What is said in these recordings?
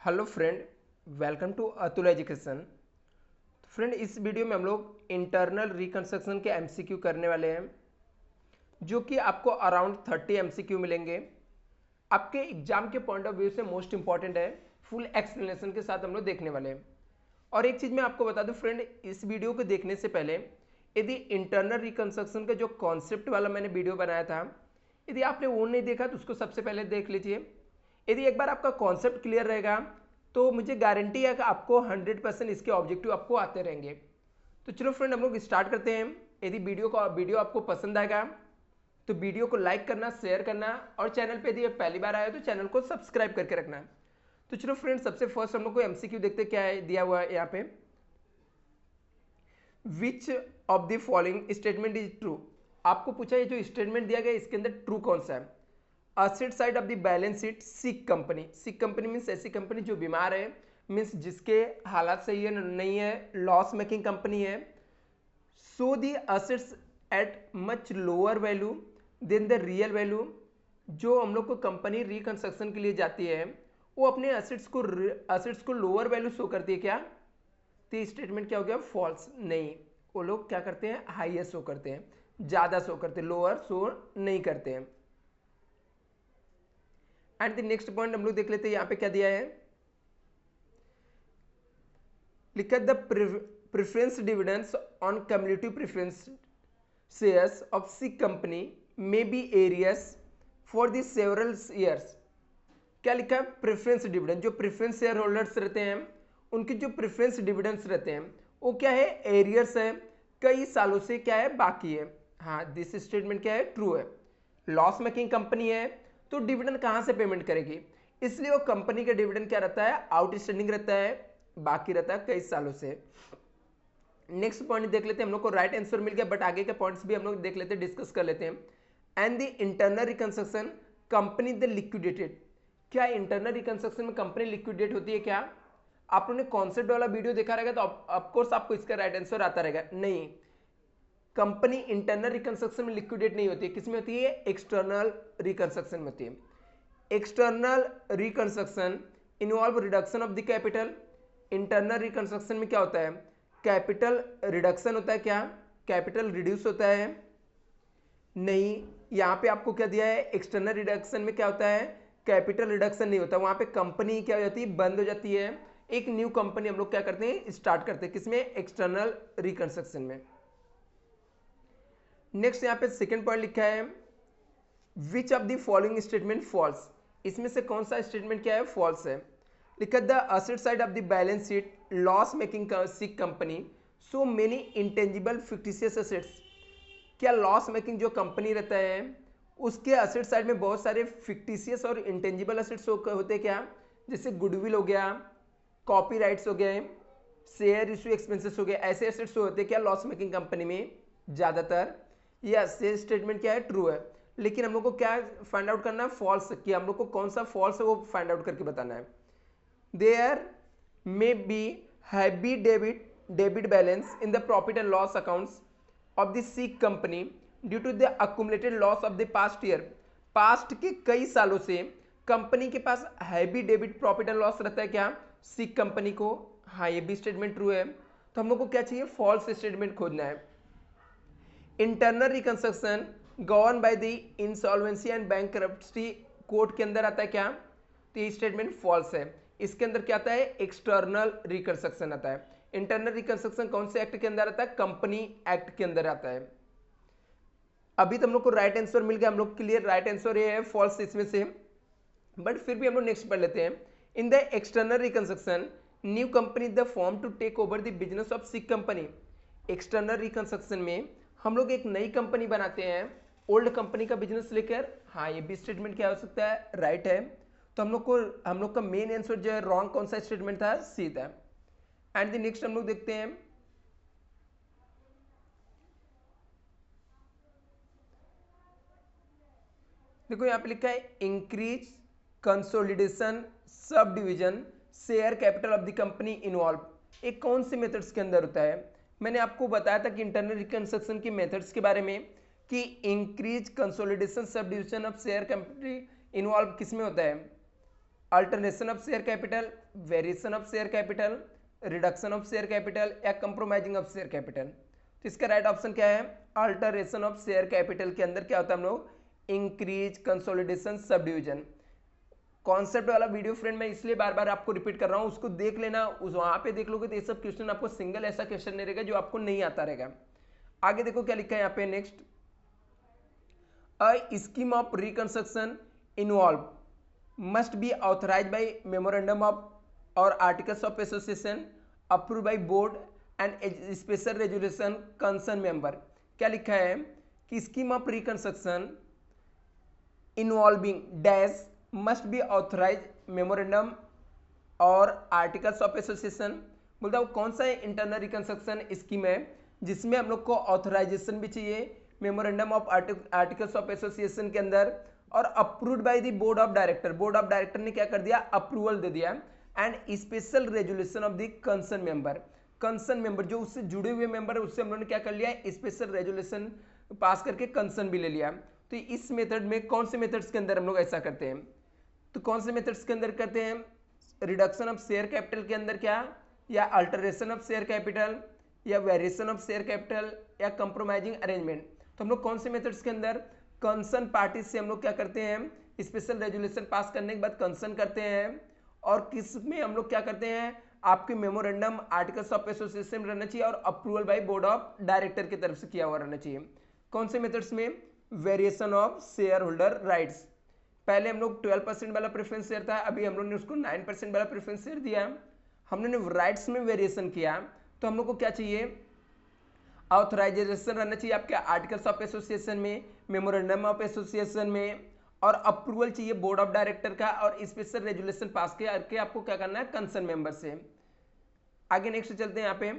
Hello friend, welcome to Atul Education. Friend, इस video में हम लोग इंटरनल रिकंस्ट्रक्शन के एमसीक्यू करने वाले हैं, जो कि आपको अराउंड 30 एमसीक्यू मिलेंगे। आपके एग्जाम के पॉइंट ऑफ व्यू से मोस्ट इंपॉर्टेंट है। फुल एक्सप्लेनेशन के साथ हम लोग देखने वाले हैं। और एक चीज़ मैं आपको बता दूं फ्रेंड, इस वीडियो को देखने से पहले यदि इंटरनल रिकंस्ट्रक्शन का जो कॉन्सेप्ट वाला मैंने वीडियो बनाया था, यदि आपने वो नहीं देखा तो उसको सबसे पहले देख लीजिए। यदि एक बार आपका कॉन्सेप्ट क्लियर रहेगा तो मुझे गारंटी है कि आपको 100% इसके ऑब्जेक्टिव आपको आते रहेंगे। तो चलो फ्रेंड, हम लोग स्टार्ट करते हैं। यदि वीडियो आपको पसंद आएगा तो वीडियो को लाइक करना, शेयर करना, और चैनल पे यदि पहली बार आए तो चैनल को सब्सक्राइब करके रखना। तो चलो फ्रेंड, सबसे फर्स्ट हम लोग को एमसीक्यू देखते क्या है दिया हुआ है यहाँ पे। विच of the following statement is true. आपको पूछा, ये जो स्टेटमेंट दिया गया इसके अंदर ट्रू कौन सा है। Asset side of the balance sheet, sick company. Sick company means ऐसी कंपनी जो बीमार है, मीन्स जिसके हालात सही है नहीं है, लॉस मेकिंग कंपनी है। So the assets at much lower value than the real value. जो हम लोग को कंपनी रिकंस्ट्रक्शन के लिए जाती है वो अपने असेट्स को लोअर वैल्यू शो करती है क्या। तो स्टेटमेंट क्या हो गया, फॉल्स। नहीं, वो लोग क्या करते हैं, हाईयर शो करते हैं, ज्यादा शो करते हैं, लोअर शो नहीं करते हैं। एंड द नेक्स्ट पॉइंट हम लोग देख लेते हैं, यहां पे क्या दिया है। लिखा the preference dividends on community preference shares of C company may be arrears for the several years. क्या लिखा है, प्रेफरेंस डिविडेंड। जो प्रेफरेंस शेयर होल्डर्स रहते हैं उनके जो प्रेफरेंस डिविडेंड्स रहते हैं वो क्या है, एरियर्स है, कई सालों से क्या है, बाकी है। हाँ, दिस स्टेटमेंट क्या है, ट्रू है। लॉस मेकिंग कंपनी है तो डिविडेंड कहां से पेमेंट करेगी, इसलिए वो कंपनी का डिविडेंड क्या रहता है, आउटस्टैंडिंग रहता है, बाकी रहता है कई सालों से। नेक्स्ट पॉइंट देख लेते हैं, हम लोग को राइट आंसर मिल गया, बट आगे के पॉइंट्स भी हम लोग देख लेते हैं, डिस्कस कर लेते हैं। And the internal reconstruction company the liquidated. क्या इंटरनल रिकंस्ट्रक्शन में कंपनी लिक्विडेट होती है क्या। आप लोगों ने कॉन्सेप्ट वाला वीडियो देखा रहेगा तो ऑफकोर्स आपको इसका राइट आंसर आता रहेगा। नहीं, कंपनी इंटरनल रिकंस्ट्रक्शन में लिक्विडेट नहीं होती है। किसमें होती है, एक्सटर्नल रिकंस्ट्रक्शन में होती है। External reconstruction involve reduction of the capital. Internal reconstruction में क्या होता है, कैपिटल रिडक्शन होता है क्या, कैपिटल रिड्यूस होता है। नहीं, यहां पे आपको क्या दिया है, एक्सटर्नल रिडक्शन में क्या होता है, कैपिटल रिडक्शन नहीं होता। वहां पे कंपनी क्या हो जाती है, बंद हो जाती है। एक न्यू कंपनी हम लोग क्या करते हैं, स्टार्ट करते हैं, किसमें, एक्सटर्नल रिकंस्ट्रक्शन में। नेक्स्ट यहां पे सेकंड पॉइंट लिखा है, which of the following statement false. इसमें से कौन सा स्टेटमेंट क्या है, फॉल्स है। लिखा the asset side of the balance sheet loss making sick company so many intangible fictitious assets. क्या लॉस मेकिंग जो कंपनी रहता है उसके असेट साइड में बहुत सारे फिक्टिशियस और इंटेंजिबल असेट्स होते हैं क्या, जैसे गुडविल हो गया, कॉपीराइट्स हो गए, शेयर इशू एक्सपेंसेस हो गए, ऐसे एसेट्स होते हैं क्या लॉस मेकिंग कंपनी में ज्यादातर। यस, ये स्टेटमेंट क्या है, ट्रू है। लेकिन हम लोग को क्या फाइंड आउट करना है, फॉल्स। कि हम लोग को कौन सा फॉल्स है वो फाइंड आउट करके बताना है। There may be heavy debit balance in the profit and loss accounts of the sick company due to the accumulated loss of the past year. Past के कई सालों से कंपनी के पास heavy debit profit and loss रहता है क्या, seek company को। हाँ, ये भी स्टेटमेंट ट्रू है। तो हम लोग को क्या चाहिए, फॉल्स स्टेटमेंट खोजना है। Internal reconstruction govern by the insolvency and bankruptcy code के अंदर आता है क्या, तो ये स्टेटमेंट फॉल्स है। इसके अंदर क्या आता है, एक्सटर्नल रिकंस्ट्रक्शन आता है। इंटरनल रिकंस्ट्रक्शन कौन से एक्ट के अंदर आता है, कंपनी एक्ट के अंदर आता है। अभी तो हम लोग को राइट आंसर मिल गया, हम लोग क्लियर राइट आंसर ये है फॉल्स इसमें से। बट फिर भी हम लोग नेक्स्ट पढ़ लेते हैं। In the external reconstruction new company the form to take over the business of sick company. External reconstruction में हम लोग एक नई कंपनी बनाते हैं ओल्ड कंपनी का बिजनेस लेकर। हाँ, ये भी स्टेटमेंट क्या हो सकता है, राइट है। तो हम लोग का मेन आंसर जो है रॉन्ग कौन सा स्टेटमेंट था, सी था। एंड द नेक्स्ट हम लोग देखते हैं, देखो यहाँ पे लिखा है increase consolidation sub division share capital of the company involve. एक कौन से मेथड्स के अंदर होता है, मैंने आपको बताया था कि इंटरनल रिकंस्ट्रक्शन के मेथड्स के बारे में, कि increase consolidation sub division of share capital involve किस में होता है, alternation of share capital, variation of share capital, reduction of share capital या कंप्रोमाइजिंग ऑफ शेयर कैपिटल। तो इसका राइट ऑप्शन क्या है? अल्टरेशन ऑफ शेयर कैपिटल के अंदर क्या होता है हम लोग? Increase, consolidation, sub division. Concept वाला वीडियो फ्रेंड मैं इसलिए बार बार आपको रिपीट कर रहा हूं, उसको देख लेना, उस वहां पे देख लोगे तो ये सब क्वेश्चन आपको सिंगल ऐसा क्वेश्चन नहीं रहेगा जो आपको नहीं आता रहेगा। आगे देखो क्या लिखा है यहाँ पे next, a scheme of reconstruction involve must be authorized by memorandum of or articles of association approved by board and special resolution concerned member। क्या लिखा है कि scheme of reconstruction involving dash must be authorise memorandum और articles of association. बोलता हूँ कौन सा internal reconstruction scheme है जिसमें हम लोग को ऑथराइजेशन भी चाहिए memorandum of articles of association के अंदर, और approved by the board of director. Board of director ने क्या कर दिया? अप्रूवल दे दिया। And special resolution of the concern member, concern member जो उससे जुड़े हुए मेंबर है उससे हम लोगों ने क्या कर लिया? स्पेशल रेजुलेशन पास करके कंसर्न भी ले लिया। तो इस मेथड में कौन से मेथड्स के अंदर हम लोग ऐसा करते हैं? तो कौन से मेथड्स के अंदर करते हैं? रिडक्शन ऑफ शेयर कैपिटल के अंदर क्या, या अल्टरेशन ऑफ शेयर कैपिटल, या वेरिएशन ऑफ शेयर कैपिटल, या कंप्रोमाइजिंग अरेंजमेंट। तो हम लोग कौन से मेथड्स के अंदर कंसर्न पार्टी से हम लोग क्या करते हैं? स्पेशल रेजुलेशन पास करने के बाद कंसर्न करते हैं, और किस में हम लोग क्या करते हैं? आपके मेमोरेंडम आर्टिकल्स ऑफ एसोसिएशन रहना चाहिए और approval by board of director की तरफ से किया हुआ रहना चाहिए। कौन से मेथड्स में? Variation of share holder rights. पहले हम लोग 12% वाला प्रेफरेंस शेयर था, अभी हम लोग ने उसको 9% वाला प्रेफरेंस शेयर दिया। हमने राइट्स में वेरिएशन किया, तो हम लोग को क्या चाहिए? ऑथराइजेशन रहना चाहिए आपके आर्टिकल्स ऑफ एसोसिएशन में, मेमोरेंडम ऑफ एसोसिएशन में, और अप्रूवल चाहिए बोर्ड ऑफ डायरेक्टर का, और स्पेशल रेजुलेशन पास करके आपको क्या करना है? कंसर्न मेंबर से। आगे नेक्स्ट चलते हैं यहाँ पे,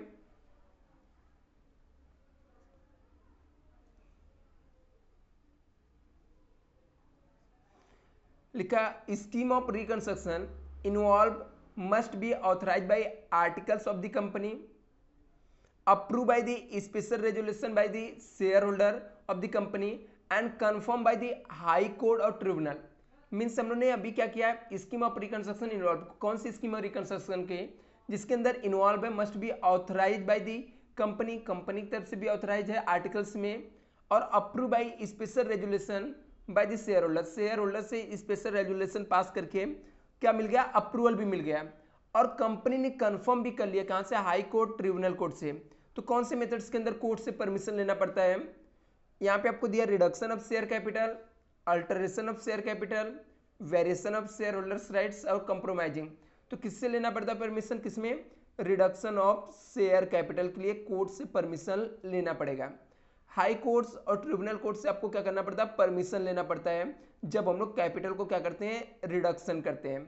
लिखा scheme of reconstruction involve must be authorised bye articles of the company, approved by the special resolution by the shareholder of the company and confirmed by the high court or tribunal। Means हम लोगों ने अभी क्या किया? Scheme of reconstruction involve, कौन सी scheme of reconstruction के जिसके अंदर इन्वॉल्व है must be authorise by the company, company की तरफ से भी ऑथराइज है आर्टिकल्स में, और approve by special resolution by the shareholder, shareholder से स्पेशल रेजुलेशन पास करके क्या मिल गया? अप्रूवल भी मिल गया, और कंपनी ने कंफर्म भी कर लिया। कहां से? हाई कोर्ट, ट्रिब्यूनल कोर्ट से। तो कौन से मेथड्स के अंदर कोर्ट से परमिशन लेना पड़ता है? यहाँ पे आपको दिया reduction of share capital, alteration of share capital, variation of share holders rights और कंप्रोमाइजिंग। तो किससे लेना पड़ता है परमिशन? किसमें? रिडक्शन ऑफ शेयर कैपिटल के लिए कोर्ट से परमिशन लेना पड़ेगा। हाई कोर्ट्स और ट्रिब्यूनल कोर्ट से आपको क्या करना पड़ता है? परमिशन लेना पड़ता है जब हम लोग कैपिटल को क्या करते हैं? रिडक्शन करते हैं।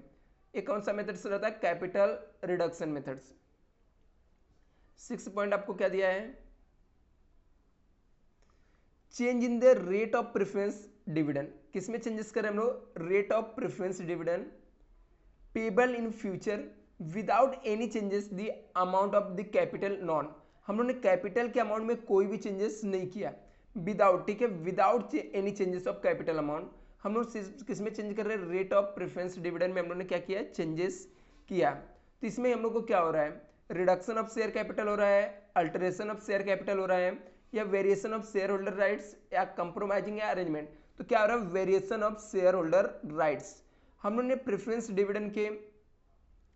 ये कौन सा मेथड्स रहता है? Capital reduction methods. 6 पॉइंट आपको क्या दिया है? Change in the rate of preference dividend. किसमें चेंजेस करें हम लोग? Rate of preference dividend payable in future without any changes the amount of the capital non. हम लोगों ने कैपिटल के अमाउंट में कोई भी चेंजेस नहीं किया, विदाउट, ठीक है, without any changes of capital amount. हम लोग किसमें चेंज कर रहे हैं? रेट ऑफ प्रेफरेंस डिविडेंड में हम लोग ने क्या किया? चेंजेस किया। तो इसमें हम लोग को क्या हो रहा है? रिडक्शन ऑफ शेयर कैपिटल हो रहा है, अल्टरेशन ऑफ शेयर कैपिटल हो रहा है, या variation of share holder rights, या कंप्रोमाइजिंग या अरेंजमेंट। तो क्या हो रहा है? Variation of share holder rights. हम लोग ने प्रेफरेंस डिविडेंड के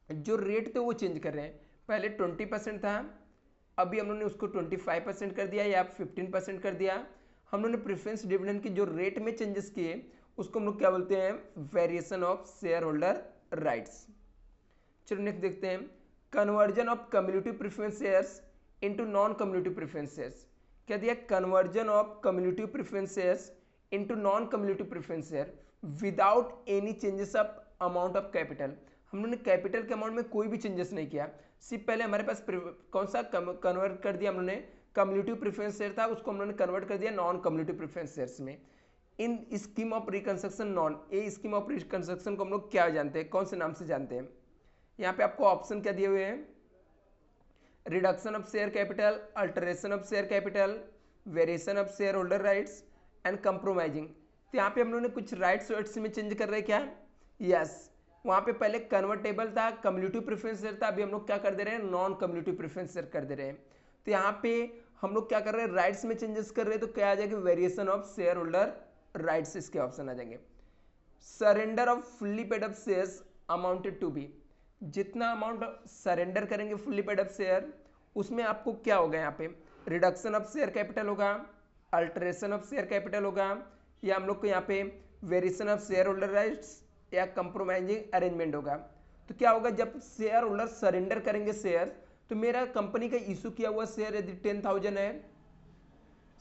जो रेट थे वो चेंज कर रहे हैं। पहले 20% था, अभी हम लोग ने उसको 25% कर दिया, या 15% कर दिया। हम लोग ने प्रेफरेंस डिविडेंड के जो रेट में चेंजेस किए उसको हम लोग क्या बोलते हैं? Variation of share holder rights. चलो नेक्स्ट देखते हैं, conversion of cumulative preference shares into non cumulative preference shares. क्या दिया? Conversion of cumulative preference shares into non cumulative preference share without any changes of amount of capital. हम लोगों ने capital के amount में कोई भी चेंजेस नहीं किया, सिर्फ पहले हमारे पास कौन सा कन्वर्ट कर दिया हम लोगों ने? कम्युनिटिव प्रेफरेंस शेयर था, उसको हम लोगों ने कन्वर्ट कर दिया नॉन कम्युनिटिव प्रेफरेंस शेयर्स में। इन स्कीम ऑफ रिकंस्ट्रक्शन नॉन, ये स्कीम ऑफ रिकंस्ट्रक्शन को हम लोग क्या जानते हैं? कौन से नाम से जानते हैं? यहाँ पे आपको ऑप्शन क्या दिए हुए हैं? Reduction of share capital, alteration of share capital, variation of share holder rights and compromising. तो यहाँ पे हम लोगों ने कुछ राइट्स वाइट्स में चेंज कर रहे हैं क्या? यस, वहां पे पहले कन्वर्टेबल था, कम्युलेटिव प्रेफरेंस शेयर था, अभी हम लोग क्या कर दे रहे हैं, नॉन कम्युलेटिव प्रेफरेंस शेयर कर दे रहे हैं। तो यहाँ पे हम लोग क्या कर रहे हैं, राइट्स में चेंजेस कर रहे हैं, तो क्या आ जाएगा, variation of share holder rights, इसके ऑप्शन आ जाएंगे। Surrender of fully paid up shares amounted to be, जितना अमाउंट सरेंडर करेंगे फुल्ली पेड अप शेयर, उसमें आपको क्या होगा, यहाँ पे रिडक्शन ऑफ शेयर कैपिटल होगा, अल्टरेशन ऑफ शेयर कैपिटल होगा, या हम लोग को यहाँ पे variation of share holder rights या कंप्रोमाइजिंग अरेंजमेंट होगा। तो क्या होगा, जब शेयर होल्डर सरेंडर करेंगे शेयर, तो मेरा कंपनी का इशू किया हुआ शेयर यदि 10,000 है,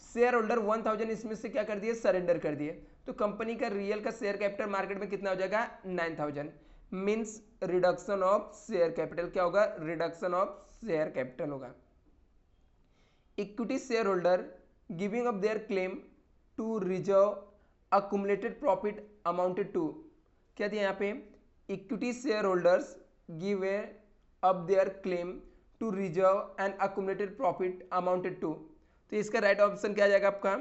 शेयर होल्डर 1000 इसमें से क्या कर दिए, सरेंडर कर दिए, तो कंपनी का रियल का शेयर कैपिटल मार्केट में कितना हो जाएगा, 9000, means reduction of share capital. क्या होगा, रिडक्शन ऑफ शेयर कैपिटल होगा। Equity shareholder giving up their claim to reserve accumulated profit amounted to, क्या दिया यहाँ पे, equity shareholders give up their claim to reserve and accumulated profit amounted to, तो इसका right option क्या आ जाएगा आपका,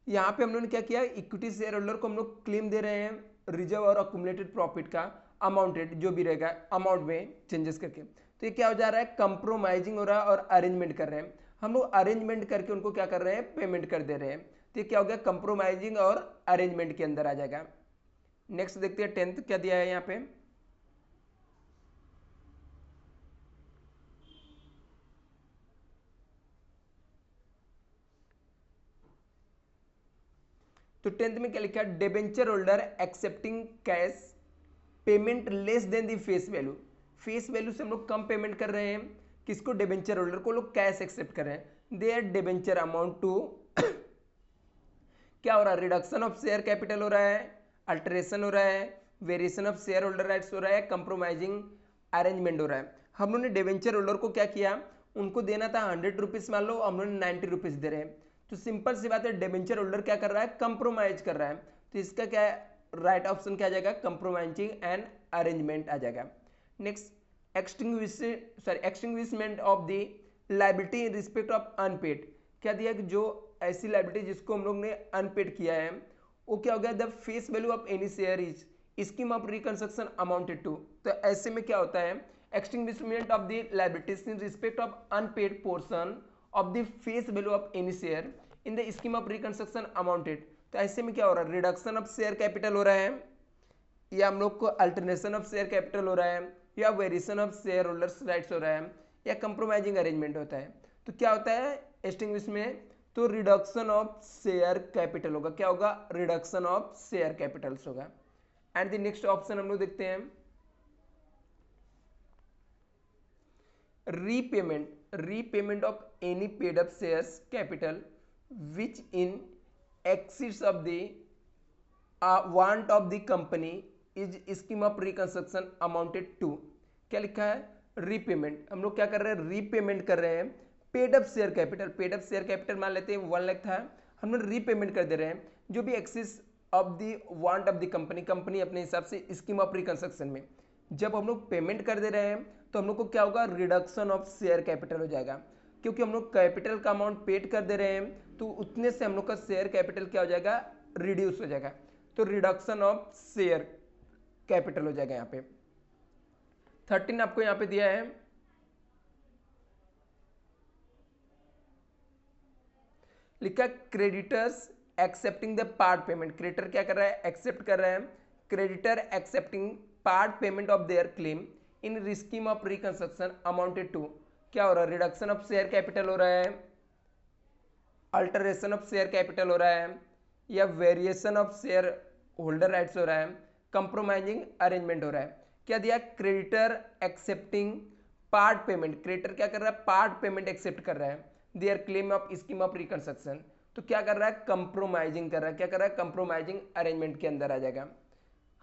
यहाँ पे हम लोगों ने क्या किया, इक्विटी शेयर होल्डर को हम लोग क्लेम दे रहे हैं रिजर्व और अक्यूमुलेटेड प्रॉफिट का, अमाउंटेड जो भी रहेगा अमाउंट में चेंजेस करके, तो ये क्या हो जा रहा है, कंप्रोमाइजिंग हो रहा है और अरेंजमेंट कर रहे हैं हम लोग, अरेंजमेंट करके उनको क्या कर रहे हैं, पेमेंट कर दे रहे हैं, तो ये क्या हो गया, कंप्रोमाइजिंग और अरेंजमेंट के अंदर आ जाएगा। नेक्स्ट देखते हैं 10th क्या दिया है यहाँ पे, तो 10th में क्या लिखा है, debenture holder accepting cash payment less than the face value, face value से हम लोग कम पेमेंट कर रहे हैं, किसको, डिबेंचर होल्डर को, लोग कैश एक्सेप्ट कर रहे हैं, देयर डिबेंचर अमाउंट टू क्या हो रहा है, रिडक्शन ऑफ शेयर कैपिटल हो रहा है, अल्टरेशन हो रहा है, variation of share holder rights हो रहा है, कंप्रोमाइजिंग अरेंजमेंट हो रहा है। हम लोगों ने डिबेंचर होल्डर को क्या किया, उनको देना था 100 रुपीज, मान लो हम लोगों ने 90 रुपीज दे रहे हैं, तो सिंपल सी बात है, डिबेंचर होल्डर क्या कर रहा है, कंप्रोमाइज कर रहा है, तो इसका क्या राइट ऑप्शन क्या आ जाएगा, कंप्रोमाइजिंग एंड अरेंजमेंट आ जाएगा। Next extinguishment of the liability in respect of unpaid, क्या दिया कि जो ऐसी लायबिलिटी जिसको हम लोग ने अनपेड किया है, वो क्या हो गया, the face value of any share is scheme of reconstruction amounted to, तो ऐसे में क्या होता है, extinguishment of the liabilities in respect of unpaid portion of the face value of any share in the scheme of reconstruction amounted, तो ऐसे में क्या हो रहा है, रिडक्शन ऑफ शेयर कैपिटल हो रहा है, या हम लोग को अल्टरनेशन ऑफ शेयर कैपिटल हो रहा है, या variation of share holders rights हो रहा है, या कंप्रोमाइजिंग अरेंजमेंट होता है। तो क्या होता है एक्सटिंग्विश में, तो रिडक्शन ऑफ शेयर कैपिटल होगा, क्या होगा, रिडक्शन ऑफ शेयर कैपिटल्स होगा। एंड द नेक्स्ट ऑप्शन हम लोग देखते हैं, repayment of any paid up shares capital which in excess of the want of the company is scheme of reconstruction amounted to, क्या लिखा है, रीपेमेंट, हम लोग क्या कर रहे हैं, रीपेमेंट कर रहे हैं paid up share capital, paid up share capital मान लेते हैं 1 लाख था, हम लोग रीपेमेंट कर दे रहे हैं जो भी axis of the want of the company, company अपने हिसाब से स्कीम ऑफ रिकंस्ट्रक्शन में जब हम लोग पेमेंट कर दे रहे हैं, तो हम लोग को क्या होगा, रिडक्शन ऑफ शेयर कैपिटल हो जाएगा, क्योंकि हम लोग कैपिटल का अमाउंट पेड कर दे रहे हैं, तो उतने से हम लोग का शेयर कैपिटल क्या हो जाएगा, रिड्यूस हो जाएगा, तो रिडक्शन ऑफ शेयर कैपिटल हो जाएगा। यहाँ पे 13 आपको यहाँ पे दिया है, लिखा creditors accepting the part payment, creditor क्या कर रहा है, एक्सेप्ट कर रहा है, creditor accepting part payment of their claim in scheme of reconstruction amounted to, क्या हो रहा है, रिडक्शन ऑफ शेयर कैपिटल हो रहा है, अल्टरेशन ऑफ शेयर कैपिटल हो रहा है, या variation of share holder rights हो रहा है, कंप्रोमाइजिंग अरेंजमेंट हो रहा है। क्या दिया, creditor accepting part payment, creditor क्या कर रहा है, पार्ट पेमेंट एक्सेप्ट कर रहा है there claim of scheme of reconstruction, तो क्या कर रहा है, कंप्रोमाइजिंग कर रहा है, क्या कर रहा है, कंप्रोमाइजिंग अरेंजमेंट के अंदर आ जाएगा।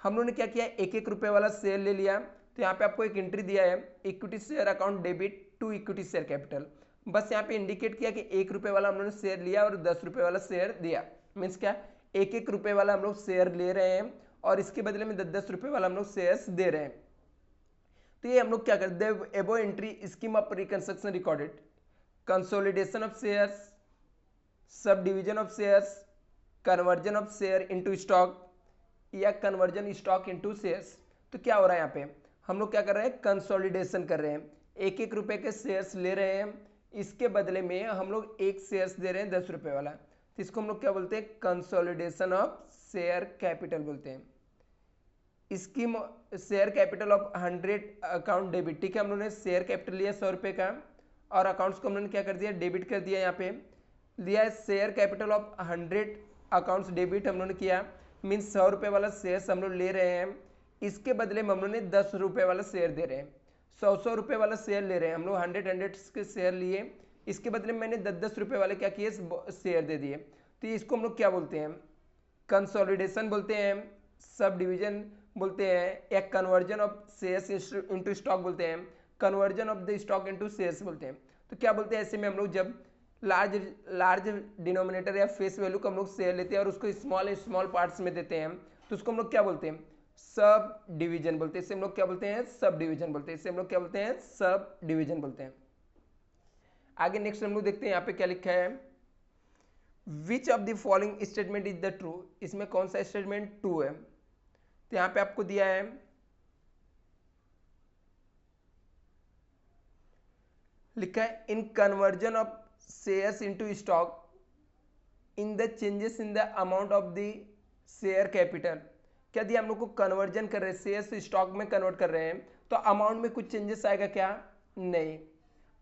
हम लोगों ने क्या किया, 1-1 रुपए वाला शेयर ले लिया, तो यहाँ पे आपको एक एंट्री दिया है, equity share account debit to equity share capital, बस यहाँ पे इंडिकेट किया कि 1 रुपए वाला हम लोगों ने शेयर लिया और 10 रुपए वाला शेयर दिया, मीन्स क्या, 1-1 रुपए वाला हम लोग शेयर ले रहे हैं और इसके बदले में 10-10 रुपए वाला हम लोग शेयर्स दे रहे हैं। तो ये हम लोग क्या करते हैं, एबो entry scheme of reconstruction recorded, consolidation of shares, sub division of shares, conversion of share into stock, या कन्वर्जन स्टॉक इनटू शेयर्स, तो क्या हो रहा है यहाँ पे, हम लोग क्या कर रहे हैं, कंसोलिडेशन कर रहे हैं, 1-1 रुपए के शेयर्स ले रहे हैं, इसके बदले में हम लोग एक शेयर्स दे रहे हैं 10 रुपए वाला, तो इसको हम लोग क्या बोलते हैं, कंसोलिडेशन ऑफ शेयर कैपिटल बोलते हैं। इसकी share capital of 100 account debit, ठीक है, हम लोगों ने शेयर कैपिटल लिया 100 रुपए का और अकाउंट्स को हम लोगों ने क्या कर दिया, डेबिट कर दिया, यहाँ पे लिया है share capital of 100 accounts debit हम लोगों ने किया, मीन्स 100 रुपए वाला शेयर हम लोग ले रहे हैं, इसके बदले में हम लोग ने 10 रुपए वाला शेयर दे रहे हैं, 100 रुपए वाला शेयर ले रहे हैं हम लोग, 100 के शेयर लिए, इसके बदले में मैंने 10 रुपए वाले क्या किए, शेयर दे दिए, तो इसको हम लोग क्या बोलते हैं, कंसोलिडेशन बोलते हैं, सब डिवीजन बोलते हैं, या conversion of shares into stock बोलते हैं, conversion of the stock into shares बोलते हैं। तो क्या बोलते हैं ऐसे में हम लोग जब लार्ज डिनोमिनेटर या फेस वैल्यू को हम लोग शेयर लेते हैं और उसको स्मॉल पार्ट्स में देते हैं, तो उसको हम लोग क्या बोलते हैं, सब डिवीजन बोलते हैं, इसे हम लोग क्या बोलते हैं, सब डिवीजन बोलते हैं, इसे हम लोग क्या बोलते हैं, सब डिवीजन बोलते हैं। आगे नेक्स्ट हम लोग देखते हैं यहाँ पे क्या लिखा है, which of the following statement is the true, इसमें कौन सा स्टेटमेंट ट्रू है, तो यहां पे आपको दिया है, लिखा है in conversion of shares into stock in the changes in the amount of the share capital, क्या दिया, हम लोग को कन्वर्जन कर रहे हैं, शेयर्स स्टॉक में कन्वर्ट कर रहे हैं, तो अमाउंट में कुछ चेंजेस आएगा क्या, नहीं,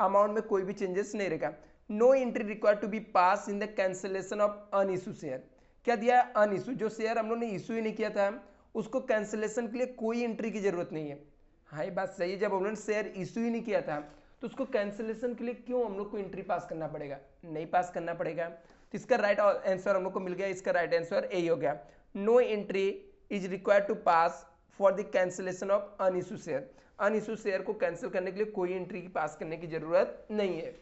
अमाउंट में कोई भी चेंजेस नहीं रहेगा। No entry required to be pass in the cancellation of unissued share, क्या दिया है, अनइशू, जो शेयर हम लोग ने इशू ही नहीं किया था उसको कैंसिलेशन के लिए कोई एंट्री की जरूरत नहीं है। हाँ ये बात सही है, जब हम लोगों ने शेयर इशू ही नहीं किया था तो उसको कैंसिलेशन के लिए क्यों हम लोग को एंट्री पास करना पड़ेगा, नहीं पास करना पड़ेगा। तो इसका राइट आंसर हम लोग को मिल गया, इसका राइट आंसर यही हो गया, no entry is required to pass for the cancellation of unissued share, unissued share को कैंसिल करने के लिए कोई एंट्री पास करने की जरूरत नहीं है।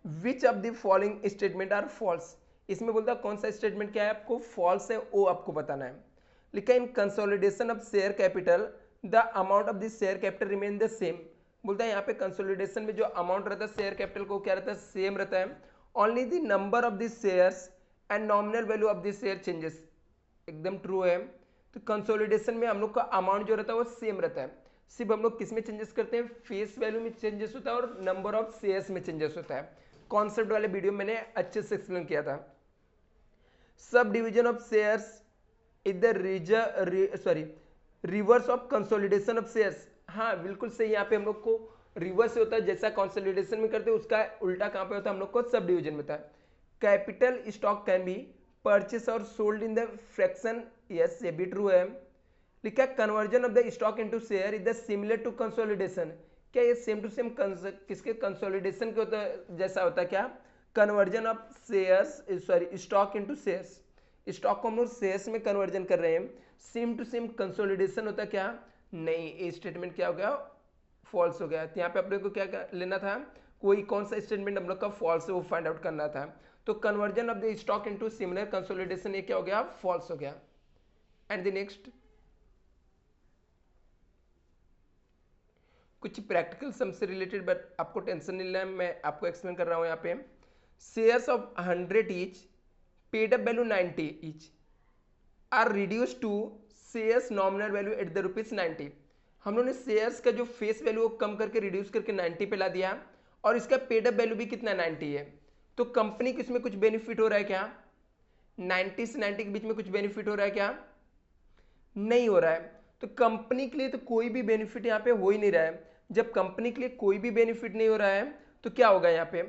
Which of the following statement are false, इसमें बोलता है कौन सा स्टेटमेंट क्या है, आपको फॉल्स है वो आपको बताना है। लिखा in consolidation of share capital the amount of the share capital remain the same, बोलता है यहाँ पे कंसोलिडेशन में जो अमाउंट रहता है शेयर कैपिटल को क्या रहता है, सेम रहता है, only the number of the shares and nominal value of the share changes, एकदम ट्रू है। तो कंसोलिडेशन में हम लोग का अमाउंट जो रहता है वो सेम रहता है, सिर्फ हम लोग किस में चेंजेस करते हैं, फेस वैल्यू में चेंजेस होता है और नंबर ऑफ शेयर्स में चेंजेस होता है। कॉन्सेप्ट वाले वीडियो मैंने अच्छे से एक्सप्लेन किया था। Sub division of shares is the reverse of consolidation of shares, हाँ बिल्कुल सही, यहाँ पे हम लोग को रिवर्स होता है, जैसा कंसोलिडेशन में करते हैं उसका उल्टा कहाँ पे होता है, हम लोग को सब डिवीजन में होता है। Capital stock can be purchase और sold in the fraction, yes ये भी ट्रू है। लिखा conversion of the stock into share is the similar to consolidation, क्या ये सेम टू सेम किसके कंसोलिडेशन के होता है जैसा होता है, क्या conversion of shares stock into shares, stock को हम लोग शेयर्स में कन्वर्जन कर रहे हैं, सेम टू सेम कंसोलिडेशन होता है क्या, नहीं, ये स्टेटमेंट क्या हो गया, फॉल्स हो गया। तो यहाँ पे अपने को क्या लेना था, कोई कौन सा स्टेटमेंट हम लोग का फॉल्स है वो फाइंड आउट करना था। तो conversion of the stock into similar consolidation ये क्या हो गया, फॉल्स हो गया। एंड द नेक्स्ट कुछ प्रैक्टिकल सम से रिलेटेड, बट आपको टेंशन नहीं लेना है, मैं आपको एक्सप्लेन कर रहा हूं यहाँ पे। Shares of 100 each paid up value 90 each are reduce to shares nominal value at the ₹90, हम लोगों ने शेयर्स का जो फेस वैल्यू कम करके रिड्यूस करके 90 पे ला दिया और इसका पेड अप वैल्यू भी कितना 90 है, तो कंपनी को इसमें कुछ बेनिफिट हो रहा है क्या, 90 से 90 के बीच में कुछ बेनिफिट हो रहा है क्या, नहीं हो रहा है। तो कंपनी के लिए तो कोई भी बेनिफिट यहाँ पे हो ही नहीं रहा है, जब कंपनी के लिए कोई भी बेनिफिट नहीं हो रहा है तो क्या होगा यहाँ पे,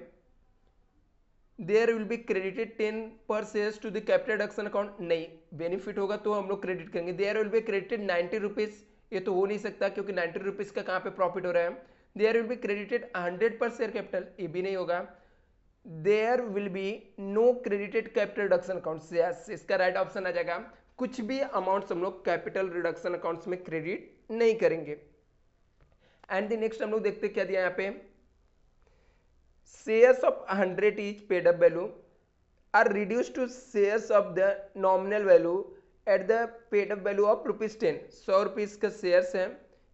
there will be credited 10 per shares to the capital reduction account, नहीं बेनिफिट होगा तो हम लोग क्रेडिट करेंगे। There will be credited 90 rupees, ये तो हो नहीं सकता क्योंकि 90 रुपीज का कहाँ पे प्रॉफिट हो रहा है। देयर विल बी क्रेडिटेड 100 पर शेयर कैपिटल, ये भी नहीं होगा। There will be no credited capital reduction account, इसका राइट ऑप्शन आ जाएगा, कुछ भी अमाउंट्स हम लोग कैपिटल रिडक्शन अकाउंट्स में क्रेडिट नहीं करेंगे। एंड द नेक्स्ट हम लोग देखते क्या दिया यहाँ पे, shares of 100 each paid up value are reduce to shares of the nominal value at the paid up value of ₹10, 100 rupees का शेयर्स है,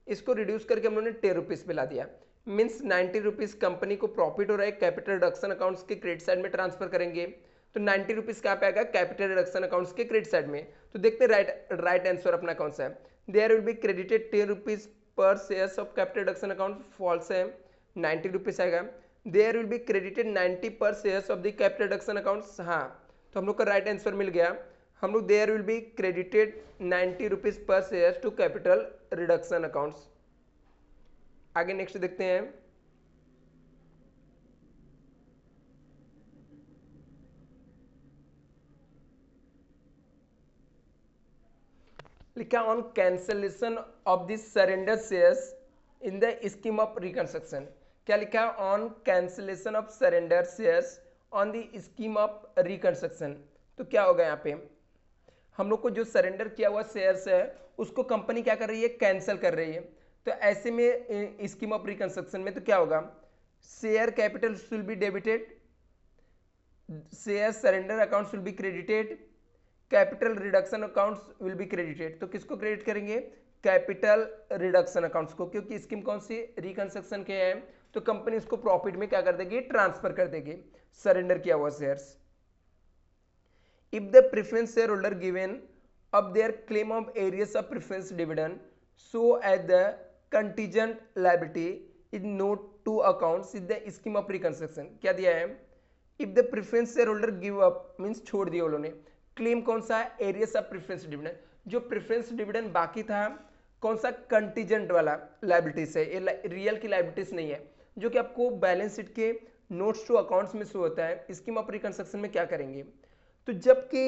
इसको रिड्यूस करके हम लोगों ने 10 रुपीज पे ला दिया, मीन्स 90 रुपीज कंपनी को प्रॉफिट हो रहा है, कैपिटल रिडक्शन अकाउंट्स के क्रेडिट साइड में ट्रांसफर करेंगे, तो 90 रुपीज कहाँ पे आएगा, कैपिटल रिडक्शन अकाउंट्स के क्रेडिट साइड में। तो देखते हैं राइट आंसर अपना कौन सा है। There will be credited 10 rupees per shares of capital reduction account, false है, 90 रुपीज आएगा। देयर विल बी क्रेडिटेड 90 पर shares of the capital reduction accounts, हाँ तो हम लोग का राइट आंसर मिल गया। हम लोग there will be credited 90 rupees per shares to capital reduction accounts. आगे नेक्स्ट देखते हैं। लिखा on cancellation of the surrender shares in the scheme of reconstruction. क्या लिखा है? On cancellation of surrender shares on the scheme of reconstruction. तो क्या होगा यहाँ पे, हम लोग को जो सरेंडर किया हुआ शेयर्स है उसको कंपनी क्या कर रही है, कैंसिल कर रही है। तो ऐसे में स्कीम ऑफ रिकंस्ट्रक्शन में तो क्या होगा, share capital will be debited, share surrender accounts will be credited, capital reduction accounts will be credited. तो किसको क्रेडिट करेंगे, कैपिटल रिडक्शन अकाउंट्स को, क्योंकि स्कीम कौन सी, रिकंस्ट्रक्शन के है। तो कंपनी उसको प्रॉफिट में क्या कर देगी, ट्रांसफर कर देगी सरेंडर किया हुआ shares. If the preference share holder given up their claim of arrears of preference dividend so as the contingent liability is note to accounts in the scheme of reconstruction. क्या दिया है, if the preference share holder give up means छोड़ दिया उन्होंने, claim कौन सा है, arrears of preference dividend. जो प्रेफरेंस डिविडेंड बाकी था कौन सा, कंटीजेंट वाला लायबिलिटीज है, ये रियल की लायबिलिटीज नहीं है, जो कि आपको बैलेंस शीट के नोट्स टू अकाउंट्स में शो होता है। स्कीम ऑफ रिकंस्ट्रक्शन में क्या करेंगे, तो जबकि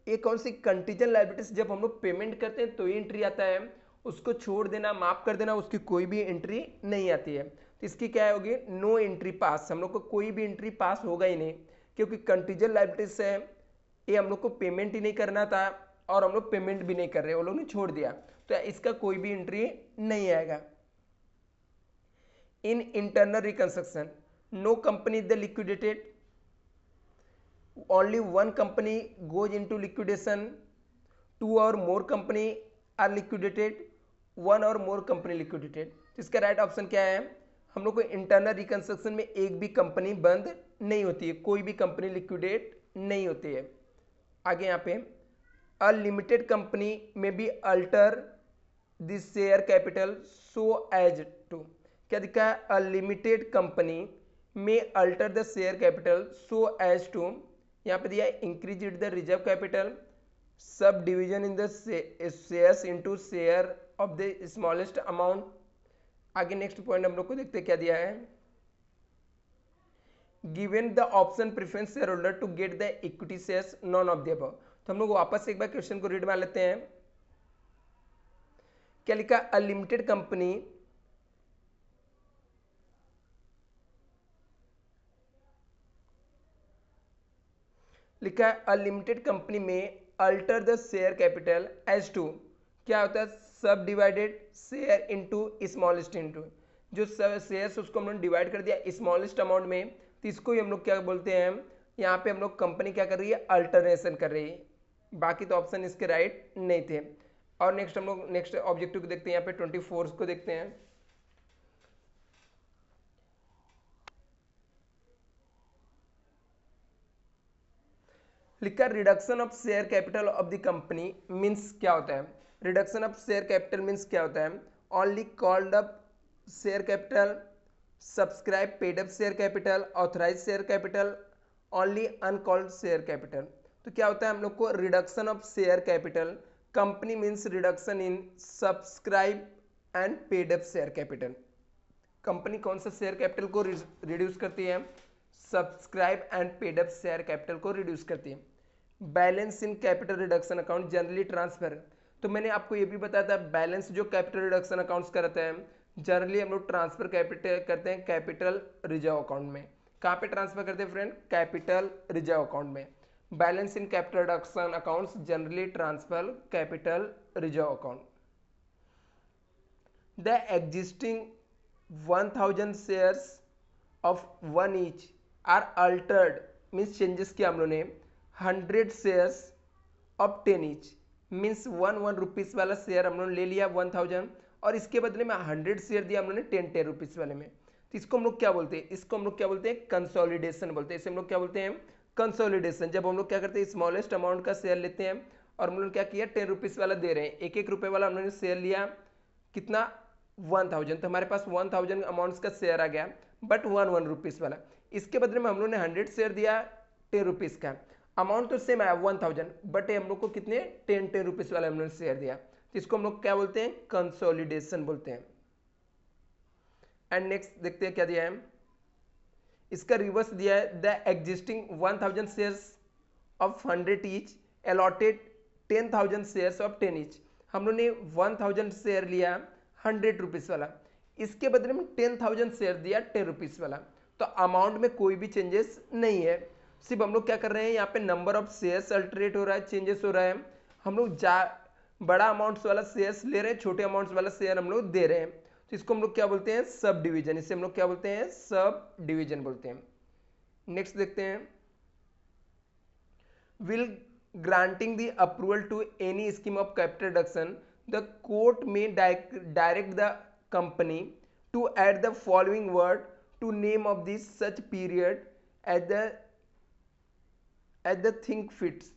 ये कौन सी कंटीजेंट लायबिलिटीज, जब हम लोग पेमेंट करते हैं तो ही एंट्री आता है, उसको छोड़ देना, माफ कर देना, उसकी कोई भी एंट्री नहीं आती है। तो इसकी क्या होगी, नो एंट्री पास, हम लोग को कोई भी एंट्री पास होगा ही नहीं, क्योंकि कंटीजेंट लायबिलिटीज है, ये हम लोग को पेमेंट ही नहीं करना था और हम लोग पेमेंट भी नहीं कर रहे, वो लोग ने छोड़ दिया, तो इसका कोई भी एंट्री नहीं आएगा। In internal reconstruction no company is the liquidated, only one company goes into liquidation, two or more company are liquidated, one or more company liquidated। तो इसका राइट ऑप्शन क्या है, हम लोग को इंटरनल रिकंस्ट्रक्शन में एक भी कंपनी बंद नहीं होती है, कोई भी कंपनी लिक्विडेट नहीं होती है। आगे यहाँ पे अ लिमिटेड कंपनी में be alter the share capital so as to, क्या दिखा है, अ लिमिटेड कंपनी में alter the share capital so as to, यहाँ पे दिया increase it the reserve capital, subdivision in the shares into share of the smallest amount. आगे next point हम लोग को देखते क्या दिया है, given the option preference share holder to get the equity shares non of the above. तो हम लोग वापस एक बार क्वेश्चन को रीड मार लेते हैं। क्या लिखा, अ लिमिटेड कंपनी लिखा है, अ लिमिटेड कंपनी में alter the share capital as to, क्या होता है, subdivided share into smallest into, जो शेयर्स उसको हम लोग डिवाइड कर दिया स्मॉलेस्ट अमाउंट में, तो इसको ही हम लोग क्या बोलते हैं, यहाँ पे हम लोग कंपनी क्या कर रही है, अल्टरनेशन कर रही है। बाकी तो ऑप्शन इसके राइट नहीं थे। और नेक्स्ट हम लोग नेक्स्ट ऑब्जेक्टिव को देखते हैं, यहाँ पे 24 को देखते हैं। लिखा reduction of share capital of the company means क्या होता है, reduction of share capital means क्या होता है, only called up share capital, subscribe paid up share capital, authorise share capital, only uncalled share capital. तो क्या होता है हम लोग को, reduction of share capital company means reduction in subscribe and paid up share capital. Company कौन सा share capital को रिड्यूस करती है, subscribe and paid up share capital को रिड्यूस करती है। Balance in capital reduction account generally transfer, तो मैंने आपको ये भी बताया था, बैलेंस जो कैपिटल रिडक्शन अकाउंट्स करते हैं जनरली हम लोग ट्रांसफर कैपिटल करते हैं कैपिटल रिजर्व अकाउंट में। कहाँ पे ट्रांसफर करते हैं फ्रेंड, कैपिटल रिजर्व अकाउंट में। Balance in capital reduction accounts generally transfer capital reserve account. The existing 1000 shares of 1 each are altered means changes किया हम लोगों ने 100 shares of 10 each means 1 rupees वाला शेयर हम लोगों ने ले लिया 1000 और इसके बदले में 100 शेयर दिया हम लोगों ने 10 रुपीज़ वाले में। तो इसको हम लोग क्या बोलते हैं, इसको हम लोग क्या बोलते हैं, कंसोलिडेशन बोलते हैं। इसे हम लोग क्या बोलते हैं, कंसोलिडेशन। जब हम लोग क्या करते हैं, स्मॉलेस्ट अमाउंट का शेयर लेते हैं और हम लोगों ने क्या किया 10 रुपीज़ वाला दे रहे हैं, एक एक रुपये वाला हम लोगों ने शेयर लिया कितना 1000, तो हमारे पास 1000 अमाउंट्स का शेयर आ गया, बट 1 रुपीज़ वाला। इसके बदले में हम लोगों ने 100 शेयर दिया 10 रुपीज़ का, अमाउंट तो सेम आया 1000, बट हम लोग को कितने 10 रुपीज़ वाला हम लोगों ने शेयर दिया, तो इसको हम लोग क्या बोलते हैं कंसोलिडेशन बोलते हैं। एंड नेक्स्ट देखते हैं क्या दिया है, इसका रिवर्स दिया है the existing 1000 shares of 100 each allotted 10,000 shares of 10 each. हम लोगों ने 1000 शेयर लिया 100 रुपीज़ वाला, इसके बदले में 10,000 शेयर दिया 10 रुपीज़ वाला, तो अमाउंट में कोई भी चेंजेस नहीं है, सिर्फ हम लोग क्या कर रहे हैं यहाँ पे नंबर ऑफ शेयर्स अल्टरेट हो रहा है, चेंजेस हो रहा है। हम लोग बड़ा अमाउंट्स वाला शेयर्स ले रहे हैं, छोटे अमाउंट्स वाला शेयर हम लोग दे रहे हैं, तो इसको हम लोग क्या बोलते हैं सब डिवीजन, इसे हम लोग क्या बोलते हैं सब डिवीजन बोलते हैं। नेक्स्ट देखते हैं, will granting the approval to any scheme of capital reduction, the court may direct the company to add the following word to name of this such period as the think fits।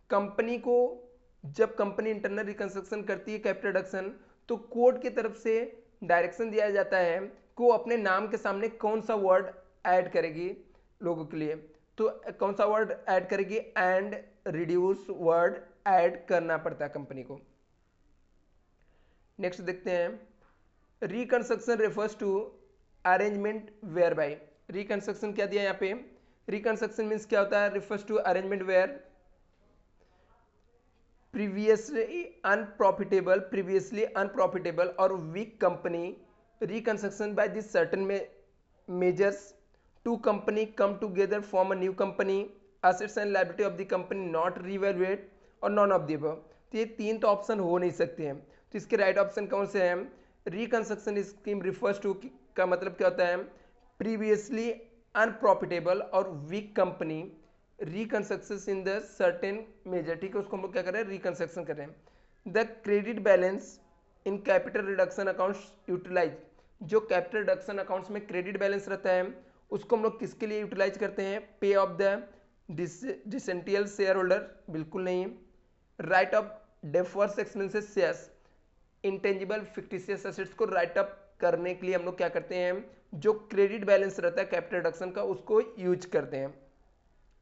Company को जब company internal reconstruction करती है capital reduction, तो court की तरफ से direction दिया जाता है कि वो अपने नाम के सामने कौन सा वर्ड ऐड करेगी लोगों के लिए, तो कौन सा वर्ड ऐड करेगी एंड रिड्यूस वर्ड ऐड करना पड़ता है कंपनी को। नेक्स्ट देखते हैं, reconstruction refers to arrangement where by. Reconstruction क्या दिया यहाँ पे, रिकंस्ट्रक्शन मीन्स क्या होता है, refers to arrangement where previously unprofitable और weak company reconstruction by this certain measures to company come together form a new company, assets and liability of the company not reevaluate और none of the above. तो ये तीन तो option हो नहीं सकते हैं, तो इसके राइट ऑप्शन कौन से हैं, रिकंस्ट्रक्शन स्कीम रिफर्स टू का मतलब क्या होता है प्रीवियसली अनप्रॉफिटेबल और weak company reconstruction in the certain major, ठीक है, उसको हम लोग क्या कर रहे हैं रिकंस्ट्रक्शन कर रहे हैं। The credit balance in capital reduction accounts utilise, जो कैपिटल रिडक्शन अकाउंट्स में क्रेडिट बैलेंस रहता है उसको हम लोग किसके लिए यूटिलाइज करते हैं, pay off the dissentient share holder, बिल्कुल नहीं। Write off deferred expenses shares, intangible fictitious assets को राइट अप करने के लिए हम लोग क्या करते हैं, जो क्रेडिट बैलेंस रहता है कैपिटल रिडक्शन का उसको यूज करते हैं।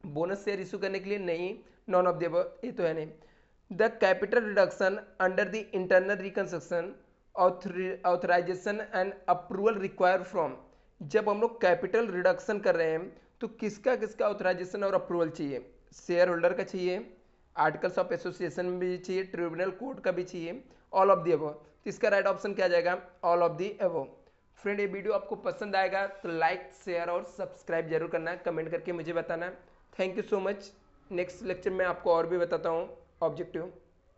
बोनस शेयर इशू करने के लिए नहीं, नॉन ऑफ द अबव ये तो है नहीं। The capital reduction under the internal reconstruction authorisation and approval require from, जब हम लोग कैपिटल रिडक्शन कर रहे हैं तो किसका किसका ऑथराइजेशन और अप्रूवल चाहिए, शेयर होल्डर का चाहिए, आर्टिकल्स ऑफ एसोसिएशन में भी चाहिए, ट्रिब्यूनल कोर्ट का भी चाहिए, ऑल ऑफ द अबव। तो इसका राइट ऑप्शन क्या जाएगा, all of the above. Friend ये वीडियो आपको पसंद आएगा तो लाइक शेयर और सब्सक्राइब जरूर करना, कमेंट करके मुझे बताना। Thank you so much. Next lecture में आपको और भी बताता हूँ ऑब्जेक्टिव।